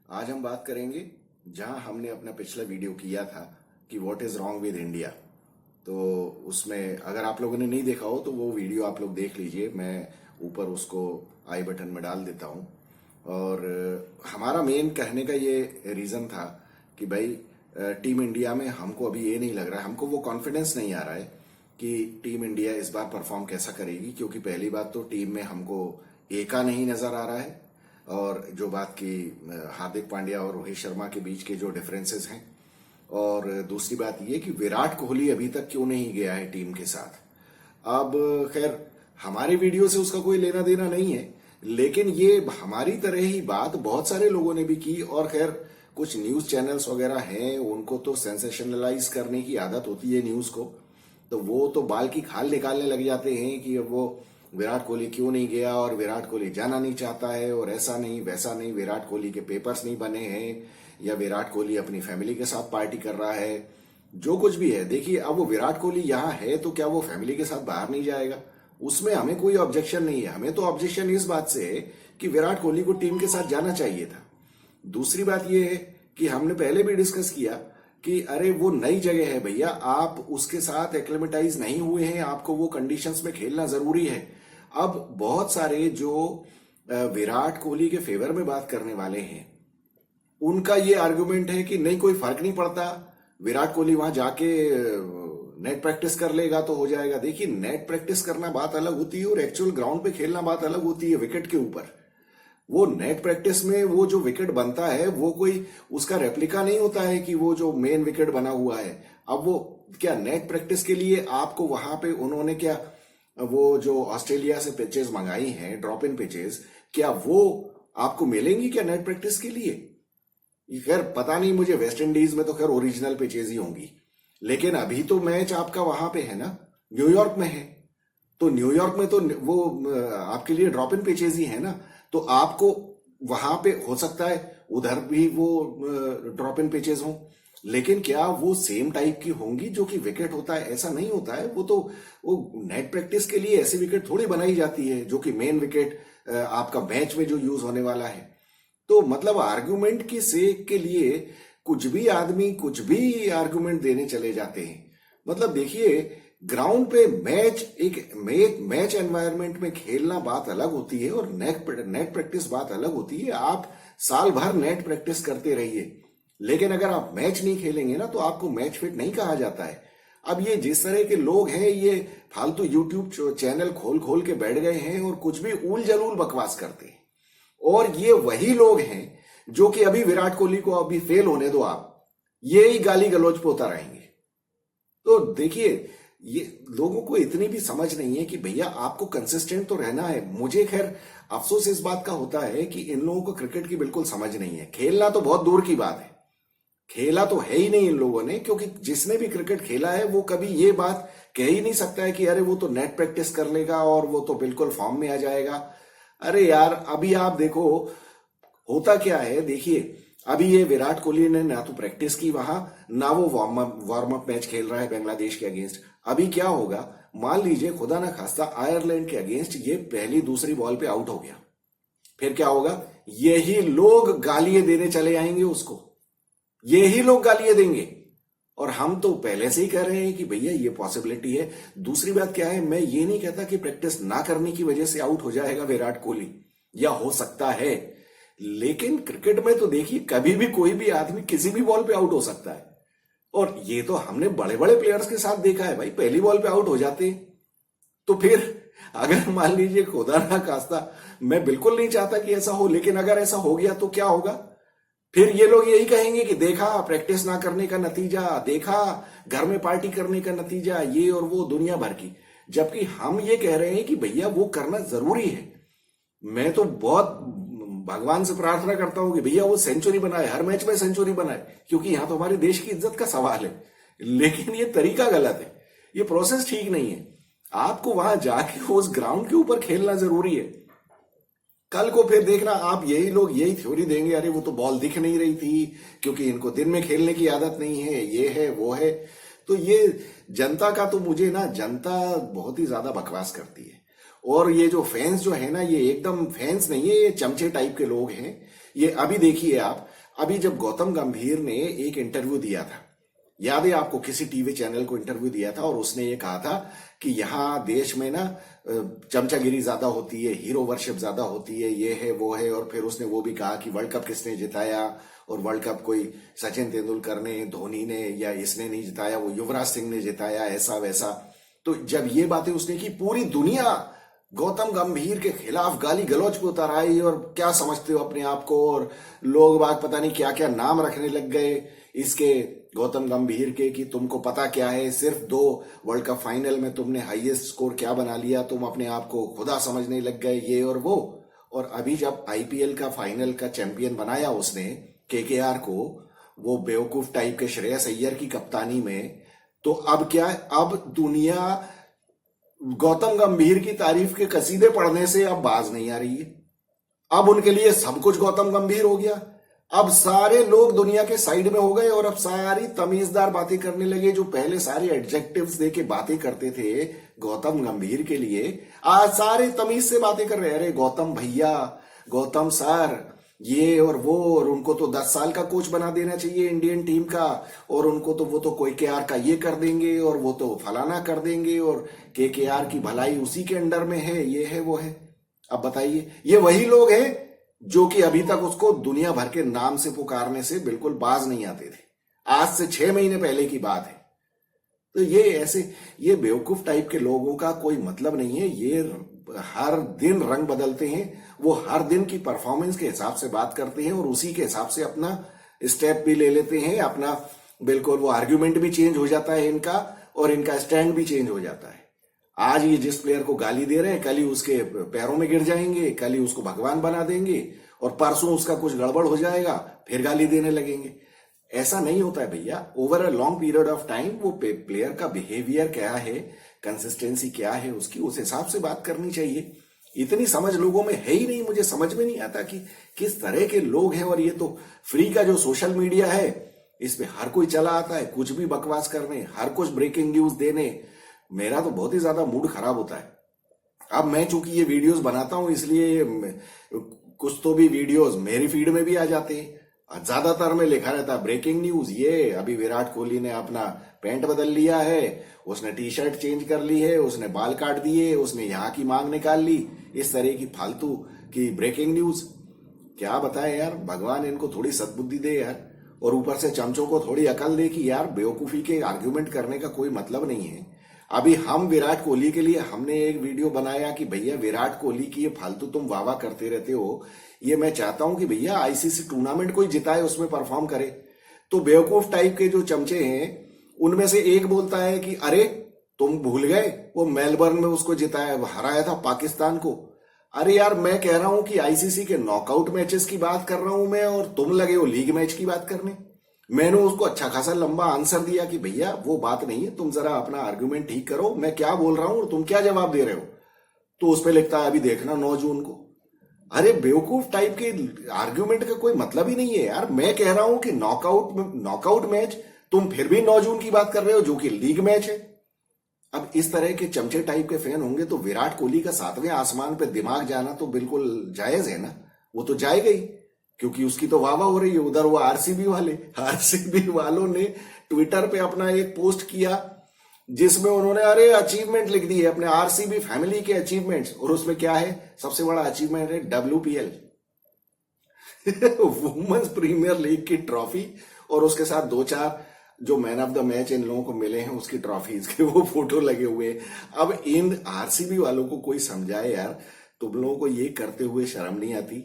आज हम बात करेंगे जहां हमने अपना पिछला वीडियो किया था कि what is wrong with India. तो उसमें अगर आप लोगों ने नहीं देखा हो तो वो वीडियो आप लोग देख लीजिए। मैं ऊपर उसको आई बटन में डाल देता हूं। और हमारा मेन कहने का ये रीजन था कि भाई टीम इंडिया में हमको अभी ये नहीं लग रहा है, हमको वो कॉन्फिडेंस नहीं आ रहा है कि टीम इंडिया इस बार परफॉर्म कैसा करेगी। क्योंकि पहली बात तो टीम में हमको एका नहीं नजर आ रहा है, और जो बात की हार्दिक पांड्या और रोहित शर्मा के बीच के जो डिफरेंसेस हैं, और दूसरी बात ये कि विराट कोहली अभी तक क्यों नहीं गया है टीम के साथ। अब खैर हमारे वीडियो से उसका कोई लेना देना नहीं है, लेकिन ये हमारी तरह ही बात बहुत सारे लोगों ने भी की। और खैर कुछ न्यूज चैनल्स वगैरह हैं, उनको तो सेंसेशनलाइज करने की आदत होती है न्यूज को, तो वो तो बाल की खाल निकालने लग जाते हैं कि अब वो विराट कोहली क्यों नहीं गया और विराट कोहली जाना नहीं चाहता है और ऐसा नहीं वैसा नहीं, विराट कोहली के पेपर्स नहीं बने हैं, या विराट कोहली अपनी फैमिली के साथ पार्टी कर रहा है। जो कुछ भी है, देखिए अब वो विराट कोहली यहाँ है तो क्या वो फैमिली के साथ बाहर नहीं जाएगा? उसमें हमें कोई ऑब्जेक्शन नहीं है। हमें तो ऑब्जेक्शन इस बात से है कि विराट कोहली को टीम के साथ जाना चाहिए था। दूसरी बात यह है कि हमने पहले भी डिस्कस किया कि अरे वो नई जगह है भैया, आप उसके साथ एक्लेमेटाइज नहीं हुए हैं, आपको वो कंडीशंस में खेलना जरूरी है। अब बहुत सारे जो विराट कोहली के फेवर में बात करने वाले हैं, उनका ये आर्गुमेंट है कि नहीं कोई फर्क नहीं पड़ता, विराट कोहली वहां जाके नेट प्रैक्टिस कर लेगा तो हो जाएगा। देखिए नेट प्रैक्टिस करना बात अलग होती है और एक्चुअल ग्राउंड पे खेलना बात अलग होती है। विकेट के ऊपर वो नेट प्रैक्टिस में वो जो विकेट बनता है वो कोई उसका रेप्लिका नहीं होता है कि वो जो मेन विकेट बना हुआ है। अब वो क्या नेट प्रैक्टिस के लिए आपको वहां पे उन्होंने क्या वो जो ऑस्ट्रेलिया से पिचेस मंगाई हैं, ड्रॉप इन पिचेस, क्या वो आपको मिलेंगी क्या नेट प्रैक्टिस के लिए? खैर पता नहीं, मुझे वेस्ट इंडीज में तो खैर ओरिजिनल पिचेस ही होंगी, लेकिन अभी तो मैच आपका वहां पे है ना, न्यूयॉर्क में है। तो न्यूयॉर्क में तो वो आपके लिए ड्रॉप इन पिचेस ही है ना, तो आपको वहां पे हो सकता है उधर भी वो ड्रॉप इन पिचेस हों, लेकिन क्या वो सेम टाइप की होंगी जो कि विकेट होता है? ऐसा नहीं होता है। वो तो वो नेट प्रैक्टिस के लिए ऐसी विकेट थोड़ी बनाई जाती है जो कि मेन विकेट आपका मैच में जो यूज होने वाला है। तो मतलब आर्गुमेंट की सेक के लिए कुछ भी आदमी कुछ भी आर्गुमेंट देने चले जाते हैं। मतलब देखिए ग्राउंड पे मैच एनवायरनमेंट में खेलना बात अलग होती है और नेट प्रैक्टिस बात अलग होती है। आप साल भर नेट प्रैक्टिस करते रहिए, लेकिन अगर आप मैच नहीं खेलेंगे ना तो आपको मैच फिट नहीं कहा जाता है। अब ये जिस तरह के लोग हैं, ये फालतू यूट्यूब चैनल खोल खोल के बैठ गए हैं और कुछ भी ऊल जलूल बकवास करते हैं। और ये वही लोग हैं जो कि अभी विराट कोहली को अभी फेल होने दो आप, ये ही गाली गलौज पे उतर आएंगे। तो देखिए ये लोगों को इतनी भी समझ नहीं है कि भैया आपको कंसिस्टेंट तो रहना है। मुझे खैर अफसोस इस बात का होता है कि इन लोगों को क्रिकेट की बिल्कुल समझ नहीं है। खेलना तो बहुत दूर की बात है, खेला तो है ही नहीं इन लोगों ने, क्योंकि जिसने भी क्रिकेट खेला है वो कभी ये बात कह ही नहीं सकता है कि अरे वो तो नेट प्रैक्टिस कर लेगा और वो तो बिल्कुल फॉर्म में आ जाएगा। अरे यार अभी आप देखो होता क्या है। देखिए अभी ये विराट कोहली ने ना तो प्रैक्टिस की वहां, ना वो वार्म अप मैच खेल रहा है बांग्लादेश के अगेंस्ट। अभी क्या होगा, मान लीजिए खुदा ना खास्ता आयरलैंड के अगेंस्ट ये पहली दूसरी बॉल पे आउट हो गया, फिर क्या होगा? यही लोग गालियां देने चले आएंगे उसको, यही लोग गालियां देंगे। और हम तो पहले से ही कह रहे हैं कि भैया ये पॉसिबिलिटी है। दूसरी बात क्या है, मैं ये नहीं कहता कि प्रैक्टिस ना करने की वजह से आउट हो जाएगा विराट कोहली, या हो सकता है, लेकिन क्रिकेट में तो देखिए कभी भी कोई भी आदमी किसी भी बॉल पे आउट हो सकता है। और ये तो हमने बड़े बड़े प्लेयर्स के साथ देखा है भाई, पहली बॉल पे आउट हो जाते हैं। तो फिर अगर मान लीजिए खुदा ना खास्ता, मैं बिल्कुल नहीं चाहता कि ऐसा हो, लेकिन अगर ऐसा हो गया तो क्या होगा? फिर ये लोग यही कहेंगे कि देखा प्रैक्टिस ना करने का नतीजा, देखा घर में पार्टी करने का नतीजा, ये और वो दुनिया भर की। जबकि हम ये कह रहे हैं कि भैया वो करना जरूरी है। मैं तो बहुत भगवान से प्रार्थना करता हूं कि भैया वो सेंचुरी बनाए, हर मैच में सेंचुरी बनाए, क्योंकि यहां तो हमारे देश की इज्जत का सवाल है। लेकिन ये तरीका गलत है, ये प्रोसेस ठीक नहीं है। आपको वहां जाके उस ग्राउंड के ऊपर खेलना जरूरी है। कल को फिर देखना आप यही लोग यही थ्योरी देंगे, अरे वो तो बॉल दिख नहीं रही थी क्योंकि इनको दिन में खेलने की आदत नहीं है, ये है वो है। तो ये जनता का तो मुझे ना, जनता बहुत ही ज्यादा बकवास करती है। और ये जो फैंस जो है ना, ये एकदम फैंस नहीं है, ये चमचे टाइप के लोग हैं। ये अभी देखिए आप, अभी जब गौतम गंभीर ने एक इंटरव्यू दिया था, याद है आपको, किसी टीवी चैनल को इंटरव्यू दिया था और उसने ये कहा था कि यहाँ देश में ना चमचागिरी ज्यादा होती है, हीरो वर्शिप ज्यादा होती है, ये है वो है। और फिर उसने वो भी कहा कि वर्ल्ड कप किसने जिताया, और वर्ल्ड कप कोई सचिन तेंदुलकर ने, धोनी ने या इसने नहीं जिताया, वो युवराज सिंह ने जिताया, ऐसा वैसा। तो जब ये बातें उसने की, पूरी दुनिया गौतम गंभीर के खिलाफ गाली गलौज पे उतर आई, और क्या समझते हो अपने आप को, और लोग बाग पता नहीं क्या क्या नाम रखने लग गए इसके, गौतम गंभीर के, कि तुमको पता क्या है, सिर्फ 2 वर्ल्ड कप फाइनल में तुमने हाईएस्ट स्कोर क्या बना लिया, तुम अपने आप को खुदा समझने लग गए, ये और वो। और अभी जब आईपीएल का फाइनल का चैंपियन बनाया उसने केकेआर को, वो बेवकूफ टाइप के श्रेयस अय्यर की कप्तानी में, तो अब क्या है, अब दुनिया गौतम गंभीर की तारीफ के कसीदे पढ़ने से अब बाज नहीं आ रही है। अब उनके लिए सब कुछ गौतम गंभीर हो गया। अब सारे लोग दुनिया के साइड में हो गए और अब सारी तमीजदार बातें करने लगे। जो पहले सारे एडजेक्टिव्स दे के बातें करते थे गौतम गंभीर के लिए, आज सारे तमीज से बातें कर रहे हैं। अरे गौतम भैया, गौतम सर, ये और वो, और उनको तो 10 साल का कोच बना देना चाहिए इंडियन टीम का, और उनको तो वो तो केकेआर का ये कर देंगे, और वो तो फलाना कर देंगे, और केकेआर की भलाई उसी के अंडर में है, ये है वो है। अब बताइए, ये वही लोग हैं जो कि अभी तक उसको दुनिया भर के नाम से पुकारने से बिल्कुल बाज नहीं आते थे। आज से 6 महीने पहले की बात है। तो ये ऐसे, ये बेवकूफ टाइप के लोगों का कोई मतलब नहीं है। ये हर दिन रंग बदलते हैं, वो हर दिन की परफॉर्मेंस के हिसाब से बात करते हैं और उसी के हिसाब से अपना स्टेप भी ले लेते हैं, अपना बिल्कुल वो आर्ग्यूमेंट भी चेंज हो जाता है इनका, और इनका स्टैंड भी चेंज हो जाता है। आज ये जिस प्लेयर को गाली दे रहे हैं, कल ही उसके पैरों में गिर जाएंगे, कल ही उसको भगवान बना देंगे, और परसों उसका कुछ गड़बड़ हो जाएगा, फिर गाली देने लगेंगे। ऐसा नहीं होता है भैया। Over a long period of time वो प्लेयर का बिहेवियर क्या है, कंसिस्टेंसी क्या है उसकी, उस हिसाब से बात करनी चाहिए। इतनी समझ लोगों में है ही नहीं। मुझे समझ में नहीं आता कि किस तरह के लोग हैं। और ये तो फ्री का जो सोशल मीडिया है, इस पे हर कोई चला आता है कुछ भी बकवास करने, हर कुछ ब्रेकिंग न्यूज देने। मेरा तो बहुत ही ज्यादा मूड खराब होता है। अब मैं चूंकि ये वीडियोस बनाता हूं, इसलिए कुछ तो भी वीडियोस मेरी फीड में भी आ जाते हैं। ज्यादातर में लिखा रहता है ब्रेकिंग न्यूज, ये अभी विराट कोहली ने अपना पैंट बदल लिया है, उसने टी शर्ट चेंज कर ली है, उसने बाल काट दिए, उसने यहाँ की मांग निकाल ली, इस तरह की फालतू की ब्रेकिंग न्यूज। क्या बताए यार, भगवान इनको थोड़ी सद्बुद्धि दे यार, और ऊपर से चमचों को थोड़ी अकल दे कि यार बेवकूफी के आर्ग्यूमेंट करने का कोई मतलब नहीं है। अभी हम विराट कोहली के लिए हमने एक वीडियो बनाया कि भैया विराट कोहली की ये फालतू तुम वाह वाह करते रहते हो, ये मैं चाहता हूं कि भैया आईसीसी टूर्नामेंट कोई जिताए, उसमें परफॉर्म करे। तो बेवकूफ टाइप के जो चमचे हैं, उनमें से एक बोलता है कि अरे तुम भूल गए, वो मेलबर्न में उसको जिताया, हराया था पाकिस्तान को। अरे यार, मैं कह रहा हूं कि आईसीसी के नॉकआउट मैचेस की बात कर रहा हूं मैं, और तुम लगे हो लीग मैच की बात करने। मैंने उसको अच्छा खासा लंबा आंसर दिया कि भैया वो बात नहीं है, तुम जरा अपना आर्ग्यूमेंट ठीक करो, मैं क्या बोल रहा हूं और तुम क्या जवाब दे रहे हो। तो उस पर लिखता है अभी देखना 9 जून को। अरे बेवकूफ टाइप के आर्ग्यूमेंट का कोई मतलब ही नहीं है यार। मैं कह रहा हूं कि नॉकआउट मैच, तुम फिर भी 9 जून की बात कर रहे हो जो कि लीग मैच है। अब इस तरह के चमचे टाइप के फैन होंगे तो विराट कोहली का 7वें आसमान पे दिमाग जाना तो बिल्कुल जायज है ना, वो तो जाएगा ही, क्योंकि उसकी तो वाह वाह हो रही है। उधर वो आरसीबी वालों ने ट्विटर पे अपना एक पोस्ट किया जिसमें उन्होंने अरे अचीवमेंट लिख दी है अपने आरसीबी फैमिली के अचीवमेंट्स, और उसमें क्या है, सबसे बड़ा अचीवमेंट है WPL वुमेन्स प्रीमियर लीग की ट्रॉफी, और उसके साथ 2-4 जो मैन ऑफ द मैच इन लोगों को मिले हैं उसकी ट्रॉफीज के वो फोटो लगे हुए हैं। अब इन आरसीबी वालों को कोई समझाए यार, तुम लोगों को ये करते हुए शर्म नहीं आती।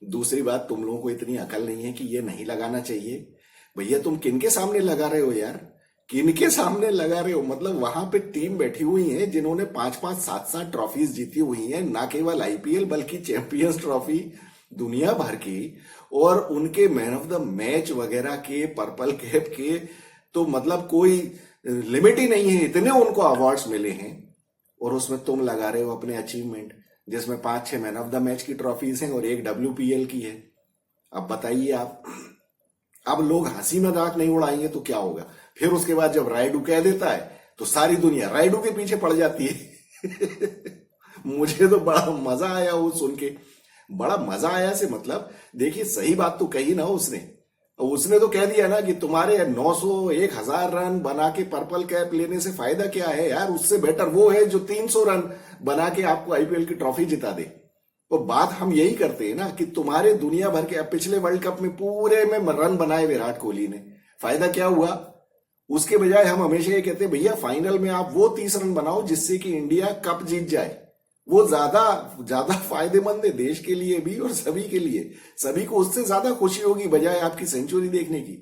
दूसरी बात, तुम लोगों को इतनी अकल नहीं है कि ये नहीं लगाना चाहिए। भैया तुम किनके सामने लगा रहे हो यार, किनके सामने लगा रहे हो। मतलब वहां पे टीम बैठी हुई है जिन्होंने 5-5, 7-7 ट्रॉफीज जीती हुई हैं, ना केवल आईपीएल बल्कि चैंपियंस ट्रॉफी दुनिया भर की, और उनके मैन ऑफ द मैच वगैरह के, पर्पल कैप के, तो मतलब कोई लिमिट ही नहीं है, इतने उनको अवार्ड्स मिले हैं। और उसमें तुम लगा रहे हो अपने अचीवमेंट, जिसमें 5-6 मैन ऑफ द मैच की ट्रॉफीज हैं और एक WPL की है। अब बताइए आप, अब लोग हंसी मजाक नहीं उड़ाएंगे तो क्या होगा। फिर उसके बाद जब रायडू कह देता है तो सारी दुनिया रायडू के पीछे पड़ जाती है मुझे तो बड़ा मजा आया वो सुन के, बड़ा मजा आया से मतलब, देखिए सही बात तो कही ना उसने, उसने तो कह दिया ना कि तुम्हारे 900 1000 रन बना के पर्पल कैप लेने से फायदा क्या है यार, उससे बेटर वो है जो 300 रन बना के आपको आईपीएल की ट्रॉफी जिता दे। तो बात हम यही करते हैं ना कि तुम्हारे दुनिया भर के, अब पिछले वर्ल्ड कप में पूरे में रन बनाए विराट कोहली ने, फायदा क्या हुआ? उसके बजाय हम हमेशा ये कहते हैं भैया फाइनल में आप वो 30 रन बनाओ जिससे कि इंडिया कप जीत जाए। वो ज्यादा ज्यादा फायदेमंद है देश के लिए भी और सभी के लिए, सभी को उससे ज्यादा खुशी होगी बजाय आपकी सेंचुरी देखने की।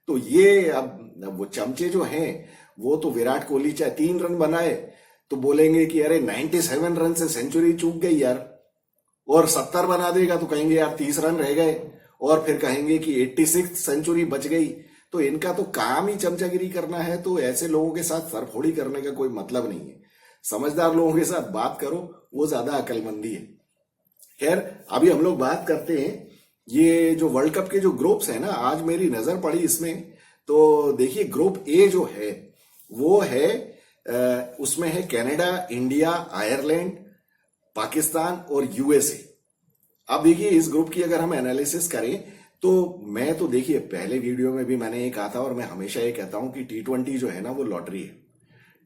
तो ये अब वो चमचे जो हैं वो तो विराट कोहली चाहे 3 रन बनाए तो बोलेंगे कि अरे 97 रन से सेंचुरी चूक गई यार, और 70 बना देगा तो कहेंगे यार 30 रन रह गए, और फिर कहेंगे कि 86 सेंचुरी बच गई। तो इनका तो काम ही चमचागिरी करना है, तो ऐसे लोगों के साथ सरफोड़ी करने का कोई मतलब नहीं है। समझदार लोगों के साथ बात करो, वो ज्यादा अकलमंदी है। खैर, अभी हम लोग बात करते हैं ये जो वर्ल्ड कप के जो ग्रुप्स है ना, आज मेरी नजर पड़ी इसमें, तो देखिए ग्रुप ए जो है वो है उसमें है कनाडा, इंडिया, आयरलैंड, पाकिस्तान और यूएसए। अब देखिए इस ग्रुप की अगर हम एनालिसिस करें तो मैं तो देखिए पहले वीडियो में भी मैंने ये कहा था और मैं हमेशा ये कहता हूं कि T20 जो है ना वो लॉटरी है।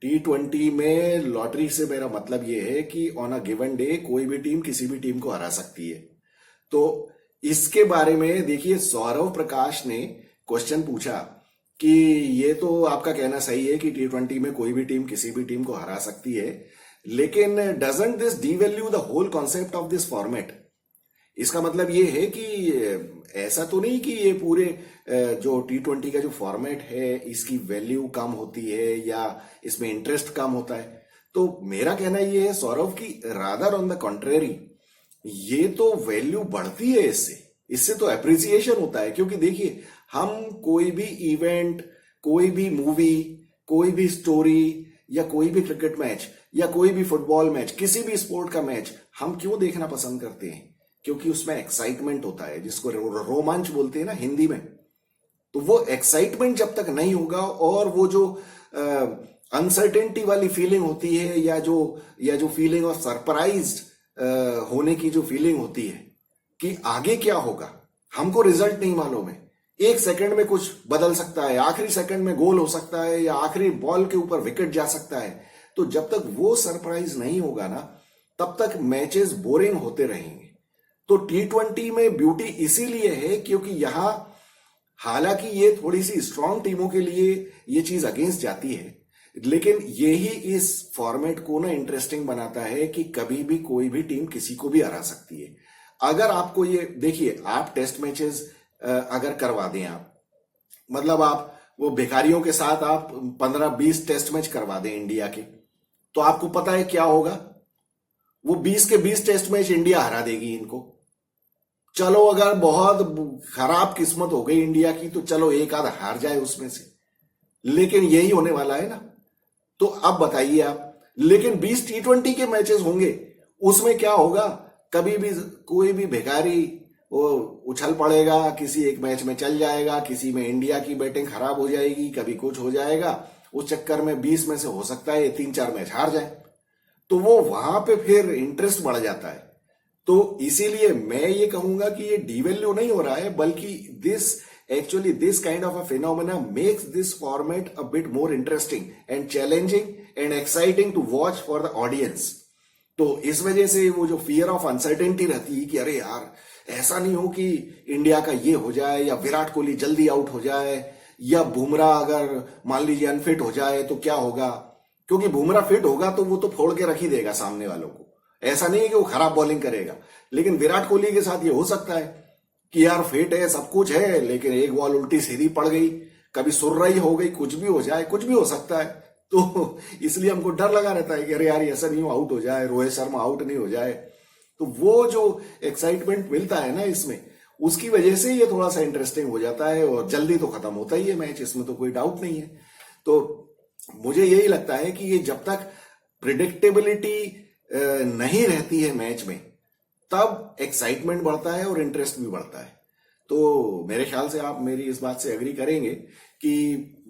T20 में लॉटरी से मेरा मतलब ये है कि ऑन अ गिवन डे कोई भी टीम किसी भी टीम को हरा सकती है। तो इसके बारे में देखिए सौरव प्रकाश ने क्वेश्चन पूछा कि ये तो आपका कहना सही है कि T20 में कोई भी टीम किसी भी टीम को हरा सकती है, लेकिन doesn't this devalue the whole concept of this format? इसका मतलब ये है कि ऐसा तो नहीं कि ये पूरे जो T20 का जो फॉर्मेट है इसकी वैल्यू कम होती है या इसमें इंटरेस्ट कम होता है। तो मेरा कहना ये है सौरव की रादर ऑन द कॉन्ट्रेरी ये तो वैल्यू बढ़ती है इससे तो एप्रिसिएशन होता है। क्योंकि देखिए हम कोई भी इवेंट, कोई भी मूवी, कोई भी स्टोरी या कोई भी क्रिकेट मैच या कोई भी फुटबॉल मैच, किसी भी स्पोर्ट का मैच हम क्यों देखना पसंद करते हैं? क्योंकि उसमें एक्साइटमेंट होता है, जिसको रोमांच बोलते हैं ना हिंदी में। तो वो एक्साइटमेंट जब तक नहीं होगा और वो जो अनसर्टेनिटी वाली फीलिंग होती है या जो फीलिंग ऑफ सरप्राइज्ड होने की जो फीलिंग होती है कि आगे क्या होगा, हमको रिजल्ट नहीं मालूम है, 1 सेकंड में कुछ बदल सकता है, आखिरी सेकंड में गोल हो सकता है या आखिरी बॉल के ऊपर विकेट जा सकता है। तो जब तक वो सरप्राइज नहीं होगा ना तब तक मैचेस बोरिंग होते रहेंगे। तो T20 में ब्यूटी इसीलिए है क्योंकि यहां हालांकि ये थोड़ी सी स्ट्रांग टीमों के लिए ये चीज अगेंस्ट जाती है, लेकिन यही इस फॉर्मेट को ना इंटरेस्टिंग बनाता है कि कभी भी कोई भी टीम किसी को भी हरा सकती है। अगर आपको ये देखिए, आप टेस्ट मैचेस अगर करवा दें, आप मतलब आप वो भिखारियों के साथ आप 15-20 टेस्ट मैच करवा दें इंडिया के, तो आपको पता है क्या होगा? वो 20 के 20 टेस्ट मैच इंडिया हरा देगी इनको। चलो अगर बहुत खराब किस्मत हो गई इंडिया की तो चलो एक आध हार जाए उसमें से, लेकिन यही होने वाला है ना। तो अब बताइए आप, लेकिन 20 T20 के मैचेस होंगे, उसमें क्या होगा? कभी भी कोई भी भिखारी वो उछल पड़ेगा, किसी एक मैच में चल जाएगा, किसी में इंडिया की बैटिंग खराब हो जाएगी, कभी कुछ हो जाएगा, उस चक्कर में 20 में से हो सकता है 3-4 मैच हार जाए। तो वो वहां पे फिर इंटरेस्ट बढ़ जाता है। तो इसीलिए मैं ये कहूंगा कि ये डिवैल्यू नहीं हो रहा है, बल्कि this kind of a phenomena makes this format a bit more interesting and challenging and exciting to watch for the audience. तो इस वजह से वो जो फियर ऑफ अनसर्टेनिटी रहती है कि अरे यार ऐसा नहीं हो कि इंडिया का ये हो जाए या विराट कोहली जल्दी आउट हो जाए या बुमराह अगर मान लीजिए अनफिट हो जाए तो क्या होगा? क्योंकि बुमराह फिट होगा तो वो तो फोड़ के रख ही देगा सामने वालों को, ऐसा नहीं है कि वो खराब बॉलिंग करेगा। लेकिन विराट कोहली के साथ ये हो सकता है कि यार फिट है, सब कुछ है, लेकिन एक बॉल उल्टी सीधी पड़ गई, कभी सुर्राई हो गई, कुछ भी हो जाए, कुछ भी हो सकता है। तो इसलिए हमको डर लगा रहता है कि अरे यार ऐसा नहीं हो आउट हो जाए, रोहित शर्मा आउट नहीं हो जाए। तो वो जो एक्साइटमेंट मिलता है ना इसमें, उसकी वजह से ये थोड़ा सा इंटरेस्टिंग हो जाता है और जल्दी तो खत्म होता ही है मैच, इसमें तो कोई डाउट नहीं है। तो मुझे यही लगता है कि ये जब तक प्रिडिक्टेबिलिटी नहीं रहती है मैच में तब एक्साइटमेंट बढ़ता है और इंटरेस्ट भी बढ़ता है। तो मेरे ख्याल से आप मेरी इस बात से एग्री करेंगे कि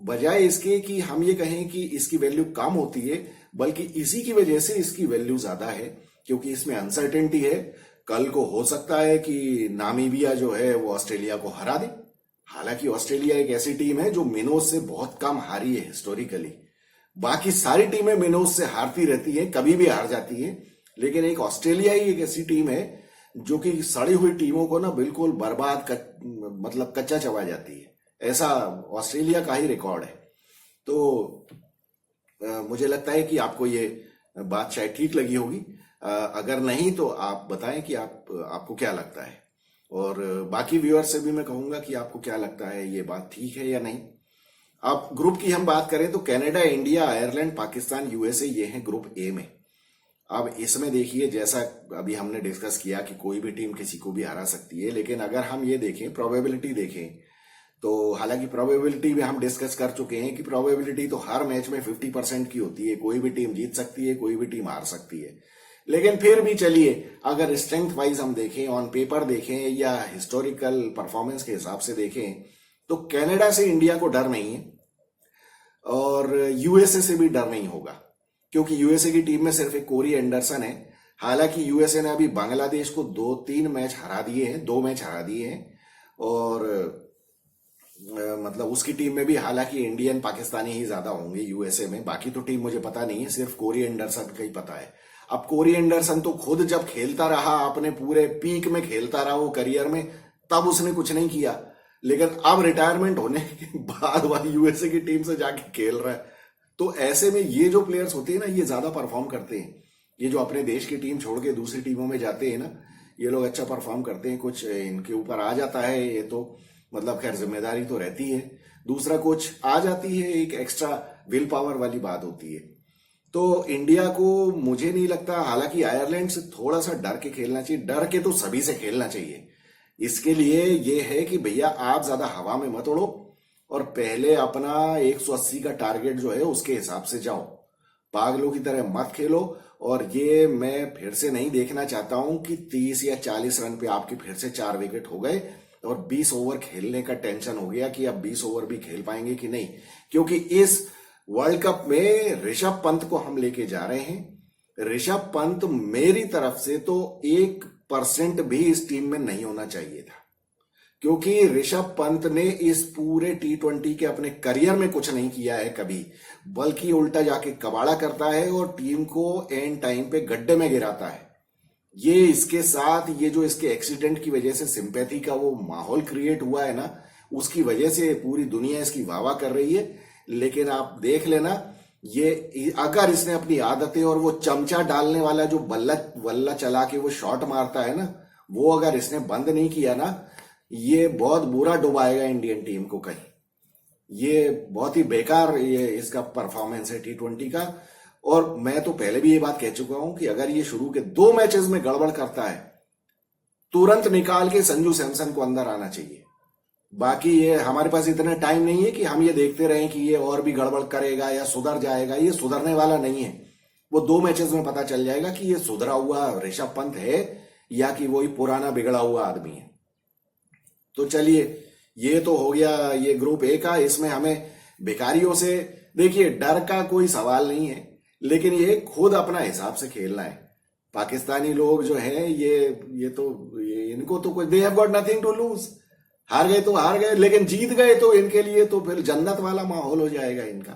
बजाय इसके कि हम ये कहें कि इसकी वैल्यू कम होती है, बल्कि इसी की वजह से इसकी वैल्यू ज्यादा है, क्योंकि इसमें अनसर्टेनिटी है। कल को हो सकता है कि नामीबिया जो है वो ऑस्ट्रेलिया को हरा दे, हालांकि ऑस्ट्रेलिया एक ऐसी टीम है जो मिनोज से बहुत कम हारी है हिस्टोरिकली। बाकी सारी टीमें मिनोज से हारती रहती है, कभी भी हार जाती है, लेकिन एक ऑस्ट्रेलिया ही एक ऐसी टीम है जो कि सड़ी हुई टीमों को ना बिल्कुल बर्बाद मतलब कच्चा चबा जाती है। ऐसा ऑस्ट्रेलिया का ही रिकॉर्ड है। तो मुझे लगता है कि आपको ये बात शायद ठीक लगी होगी। अगर नहीं तो आप बताएं कि आपको क्या लगता है, और बाकी व्यूअर्स से भी मैं कहूंगा कि आपको क्या लगता है, ये बात ठीक है या नहीं। अब ग्रुप की हम बात करें तो Canada, India, Ireland, Pakistan, USA, ये हैं ग्रुप ए में। अब इसमें देखिए, जैसा अभी हमने डिस्कस किया कि कोई भी टीम किसी को भी हरा सकती है, लेकिन अगर हम ये देखें, प्रोबेबिलिटी देखें, तो हालांकि प्रोबेबिलिटी में हम डिस्कस कर चुके हैं कि प्रोबेबिलिटी तो हर मैच में 50% की होती है। कोई भी टीम जीत सकती है, कोई भी टीम हार सकती है, लेकिन फिर भी चलिए अगर स्ट्रेंथ वाइज हम देखें, ऑन पेपर देखें या हिस्टोरिकल परफॉर्मेंस के हिसाब से देखें, तो कनाडा से इंडिया को डर नहीं है और यूएसए से भी डर नहीं होगा, क्योंकि यूएसए की टीम में सिर्फ एक कोरी एंडरसन है। हालांकि यूएसए ने अभी बांग्लादेश को 2-3 मैच हरा दिए हैं, 2 मैच हरा दिए हैं, और मतलब उसकी टीम में भी हालांकि इंडियन पाकिस्तानी ही ज्यादा होंगे यूएसए में। बाकी तो टीम मुझे पता नहीं है, सिर्फ कोरी एंडरसन का ही पता है। अब कोरी एंडरसन तो खुद जब खेलता रहा, अपने पूरे पीक में खेलता रहा वो करियर में, तब उसने कुछ नहीं किया, लेकिन अब रिटायरमेंट होने के बाद वह यूएसए की टीम से जाके खेल रहा है। तो ऐसे में ये जो प्लेयर्स होते हैं ना, ये ज्यादा परफॉर्म करते हैं। ये जो अपने देश की टीम छोड़ के दूसरी टीमों में जाते हैं ना, ये लोग अच्छा परफॉर्म करते हैं। कुछ इनके ऊपर आ जाता है, ये तो मतलब खैर जिम्मेदारी तो रहती है, दूसरा कुछ आ जाती है, एक एक्स्ट्रा विल पावर वाली बात होती है। तो इंडिया को मुझे नहीं लगता, हालांकि आयरलैंड से थोड़ा सा डर के खेलना चाहिए, डर के तो सभी से खेलना चाहिए। इसके लिए ये है कि भैया आप ज्यादा हवा में मत उड़ो और पहले अपना 180 का टारगेट जो है उसके हिसाब से जाओ, पागलों की तरह मत खेलो। और ये मैं फिर से नहीं देखना चाहता हूं कि 30 या 40 रन पे आपके फिर से 4 विकेट हो गए और 20 ओवर खेलने का टेंशन हो गया कि अब 20 ओवर भी खेल पाएंगे कि नहीं, क्योंकि इस वर्ल्ड कप में ऋषभ पंत को हम लेके जा रहे हैं। ऋषभ पंत मेरी तरफ से तो 1% भी इस टीम में नहीं होना चाहिए था, क्योंकि ऋषभ पंत ने इस पूरे T20 के अपने करियर में कुछ नहीं किया है कभी, बल्कि उल्टा जाके कबाड़ा करता है और टीम को एंड टाइम पे गड्ढे में गिराता है। ये इसके साथ ये जो इसके एक्सीडेंट की वजह से सिंपैथी का वो माहौल क्रिएट हुआ है ना, उसकी वजह से पूरी दुनिया इसकी वाहवाह कर रही है। लेकिन आप देख लेना, ये अगर इसने अपनी आदतें और वो चमचा डालने वाला जो बल्ला चला के वो शॉट मारता है ना, वो अगर इसने बंद नहीं किया ना, ये बहुत बुरा डुबाएगा इंडियन टीम को कहीं। ये बहुत ही बेकार ये इसका परफॉर्मेंस है T20 का। और मैं तो पहले भी ये बात कह चुका हूं कि अगर ये शुरू के 2 मैचेस में गड़बड़ करता है, तुरंत निकाल के संजू सैमसन को अंदर आना चाहिए। बाकी ये हमारे पास इतना टाइम नहीं है कि हम ये देखते रहें कि ये और भी गड़बड़ करेगा या सुधर जाएगा। ये सुधरने वाला नहीं है। वो 2 मैचेस में पता चल जाएगा कि ये सुधरा हुआ ऋषभ पंत है या कि वही पुराना बिगड़ा हुआ आदमी है। तो चलिए, ये तो हो गया ये ग्रुप ए का। इसमें हमें भिखारियों से देखिए डर का कोई सवाल नहीं है, लेकिन ये खुद अपना हिसाब से खेलना है। पाकिस्तानी लोग जो है ये इनको तो कोई, they have got nothing to lose. हार गए तो हार गए, लेकिन जीत गए तो इनके लिए तो फिर जन्नत वाला माहौल हो जाएगा इनका।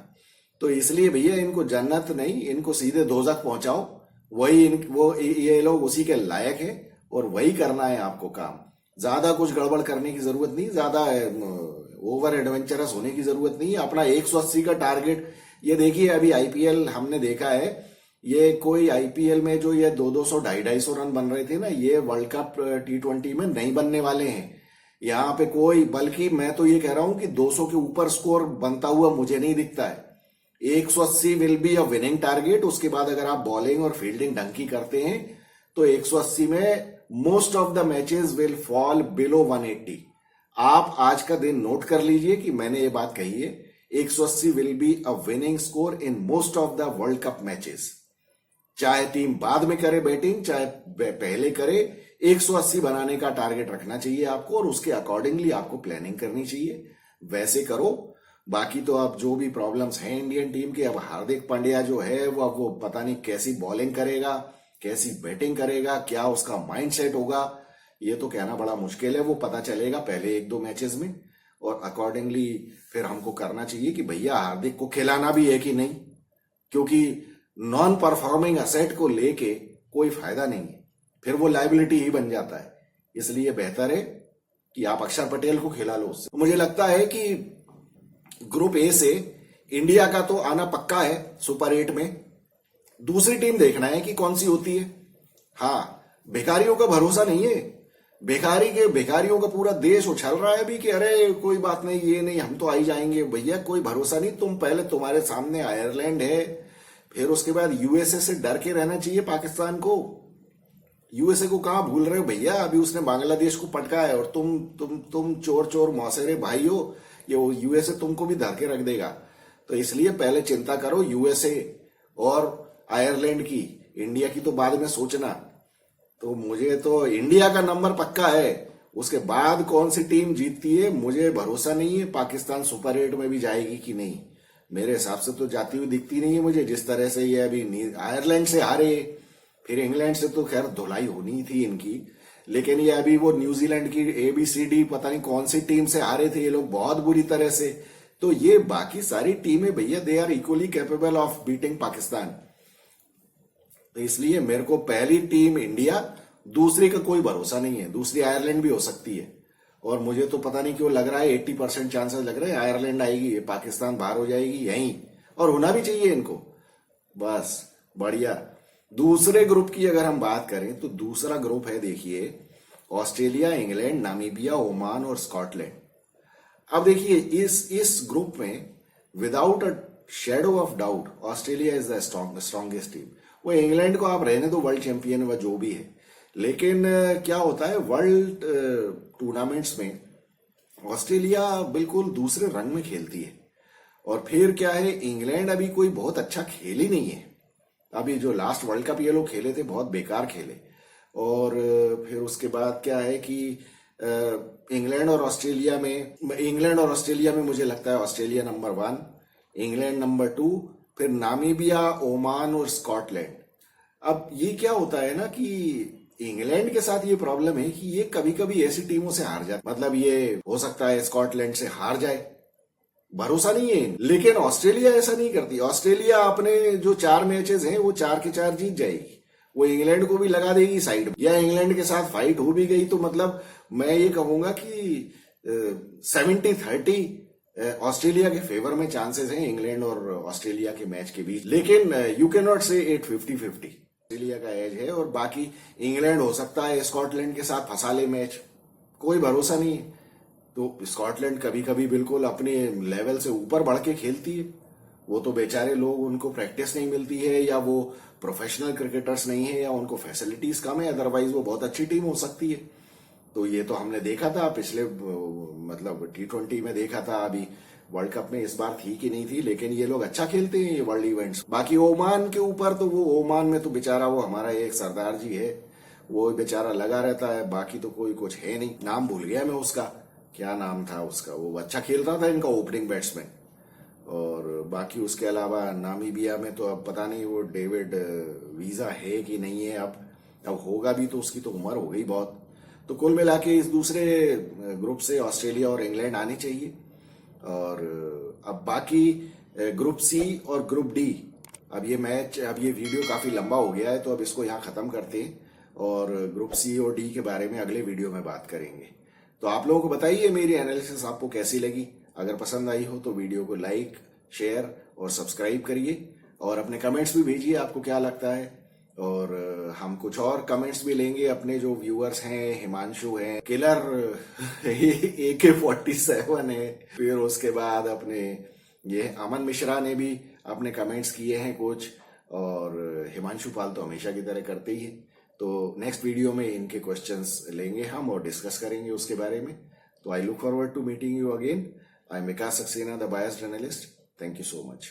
तो इसलिए भैया इनको जन्नत नहीं, इनको सीधे दोजख पहुंचाओ। ये लोग उसी के लायक है और वही करना है आपको काम। ज्यादा कुछ गड़बड़ करने की जरूरत नहीं, ज्यादा ओवर एडवेंचरस होने की जरूरत नहीं। अपना 180 का टारगेट, ये देखिए अभी आईपीएल हमने देखा है, ये कोई आईपीएल में जो ये 200 250 रन बन रहे थे ना, ये वर्ल्ड कप T20 में नहीं बनने वाले हैं यहाँ पे कोई। बल्कि मैं तो ये कह रहा हूं कि 200 के ऊपर स्कोर बनता हुआ मुझे नहीं दिखता है। 180 will be a winning target. उसके बाद अगर आप बॉलिंग और फील्डिंग ढंग की करते हैं तो 180 में most of the matches will fall below 180। आप आज का दिन नोट कर लीजिए कि मैंने ये बात कही है। 180 will be a winning score in most of the world cup matches. चाहे टीम बाद में करे बैटिंग, चाहे पहले करे, 180 बनाने का टारगेट रखना चाहिए आपको और उसके अकॉर्डिंगली आपको प्लानिंग करनी चाहिए। वैसे करो। बाकी तो अब जो भी प्रॉब्लम्स हैं इंडियन टीम के, अब हार्दिक पांड्या जो है वो पता नहीं कैसी बॉलिंग करेगा, कैसी बैटिंग करेगा, क्या उसका माइंडसेट होगा, ये तो कहना बड़ा मुश्किल है। वो पता चलेगा पहले 1-2 मैचेस में। और अकॉर्डिंगली फिर हमको करना चाहिए कि भैया हार्दिक को खिलाना भी है कि नहीं, क्योंकि नॉन परफॉर्मिंग असेट को लेके कोई फायदा नहीं है, फिर वो लाइबिलिटी ही बन जाता है। इसलिए बेहतर है कि आप अक्षर पटेल को खिला लो उससे। मुझे लगता है कि ग्रुप ए से इंडिया का तो आना पक्का है सुपर 8 में। दूसरी टीम देखना है कि कौन सी होती है। हाँ, भिखारियों का भरोसा नहीं है। भिखारियों का पूरा देश उछल रहा है अभी कि अरे कोई बात नहीं, ये नहीं, हम तो आ ही जाएंगे। भैया कोई भरोसा नहीं। तुम पहले, तुम्हारे सामने आयरलैंड है, फिर उसके बाद यूएसए से डर के रहना चाहिए पाकिस्तान को। यूएसए को कहां भूल रहे हो भैया, अभी उसने बांग्लादेश को पटका है, और तुम चोर चोर मौसेरे भाई हो। ये यूएसए तुमको भी धर के रख देगा। तो इसलिए पहले चिंता करो यूएसए और आयरलैंड की, इंडिया की तो बाद में सोचना। तो मुझे तो इंडिया का नंबर पक्का है, उसके बाद कौन सी टीम जीतती है मुझे भरोसा नहीं है। पाकिस्तान सुपर 8 में भी जाएगी कि नहीं, मेरे हिसाब से तो जाती हुई दिखती नहीं है मुझे। जिस तरह से ये अभी आयरलैंड से हारे, फिर इंग्लैंड से तो खैर धुलाई होनी थी इनकी, लेकिन ये अभी वो न्यूजीलैंड की ABCD पता नहीं कौन सी टीम से हारे थे ये लोग बहुत बुरी तरह से। तो ये बाकी सारी टीमें भैया they are equally capable of beating Pakistan. तो इसलिए मेरे को पहली टीम इंडिया, दूसरी का कोई भरोसा नहीं है। दूसरी आयरलैंड भी हो सकती है, और मुझे तो पता नहीं क्यों लग रहा है 80% चांसेस लग रहे हैं आयरलैंड आएगी, पाकिस्तान बाहर हो जाएगी यहीं, और होना भी चाहिए इनको। बस बढ़िया। दूसरे ग्रुप की अगर हम बात करें तो दूसरा ग्रुप है, देखिए, ऑस्ट्रेलिया, इंग्लैंड, नामीबिया, ओमान और स्कॉटलैंड। अब देखिए इस ग्रुप में without a shadow of doubt Australia is the strongest team. वो इंग्लैंड को आप रहने दो, वर्ल्ड चैंपियन व जो भी है, लेकिन क्या होता है वर्ल्ड टूर्नामेंट्स में ऑस्ट्रेलिया बिल्कुल दूसरे रंग में खेलती है। और फिर क्या है, इंग्लैंड अभी कोई बहुत अच्छा खेल ही नहीं है। अभी जो लास्ट वर्ल्ड कप ये लोग खेले थे बहुत बेकार खेले। और फिर उसके बाद क्या है कि इंग्लैंड और ऑस्ट्रेलिया में मुझे लगता है ऑस्ट्रेलिया नंबर 1, इंग्लैंड नंबर 2, फिर नामीबिया, ओमान और स्कॉटलैंड। अब ये क्या होता है ना कि इंग्लैंड के साथ ये प्रॉब्लम है कि ये कभी कभी ऐसी टीमों से हार जाए, मतलब ये हो सकता है स्कॉटलैंड से हार जाए, भरोसा नहीं है। लेकिन ऑस्ट्रेलिया ऐसा नहीं करती। ऑस्ट्रेलिया अपने जो 4 मैचेस हैं वो 4 के 4 जीत जाएगी। वो इंग्लैंड को भी लगा देगी साइड, या इंग्लैंड के साथ फाइट हो भी गई तो मतलब मैं ये कहूंगा कि 70-30 ऑस्ट्रेलिया के फेवर में चांसेस हैं इंग्लैंड और ऑस्ट्रेलिया के मैच के बीच। लेकिन यू कैन नॉट से 50-50 ऑस्ट्रेलिया का एज है, और बाकी इंग्लैंड हो सकता है स्कॉटलैंड के साथ फंसा ले मैच, कोई भरोसा नहीं है। तो स्कॉटलैंड कभी कभी बिल्कुल अपने लेवल से ऊपर बढ़ के खेलती है। वो तो बेचारे लोग, उनको प्रैक्टिस नहीं मिलती है, या वो प्रोफेशनल क्रिकेटर्स नहीं है, या उनको फैसिलिटीज कम है, अदरवाइज वो बहुत अच्छी टीम हो सकती है। तो ये तो हमने देखा था पिछले मतलब T20 में देखा था, अभी वर्ल्ड कप में इस बार थी कि नहीं थी, लेकिन ये लोग अच्छा खेलते हैं ये वर्ल्ड इवेंट्स। बाकी ओमान के ऊपर तो वो ओमान में तो बेचारा वो हमारा एक सरदार जी है, वो बेचारा लगा रहता है, बाकी तो कोई कुछ है नहीं। नाम भूल गया मैं उसका, क्या नाम था उसका, वो अच्छा खेल रहा था इनका ओपनिंग बैट्समैन। और बाकी उसके अलावा नामीबिया में तो अब पता नहीं वो डेविड वीजा है कि नहीं है। अब होगा भी तो उसकी तो उम्र हो गई बहुत। तो कुल मिला के इस दूसरे ग्रुप से ऑस्ट्रेलिया और इंग्लैंड आने चाहिए। और अब बाकी ग्रुप सी और ग्रुप डी, अब ये वीडियो काफी लंबा हो गया है, तो अब इसको यहाँ खत्म करते हैं, और ग्रुप सी और डी के बारे में अगले वीडियो में बात करेंगे। तो आप लोगों को बताइए मेरी एनालिसिस आपको कैसी लगी। अगर पसंद आई हो तो वीडियो को लाइक, शेयर और सब्सक्राइब करिए, और अपने कमेंट्स भी भेजिए आपको क्या लगता है। और हम कुछ और कमेंट्स भी लेंगे। अपने जो व्यूअर्स हैं, हिमांशु हैं, किलर AK-47 है, फिर उसके बाद अपने ये अमन मिश्रा ने भी अपने कमेंट्स किए हैं कुछ, और हिमांशु पाल तो हमेशा की तरह करते ही है। तो नेक्स्ट वीडियो में इनके क्वेश्चंस लेंगे हम और डिस्कस करेंगे उसके बारे में। तो I look forward to meeting you again. I am Vikas Saxena, the biased analyst. Thank you so much.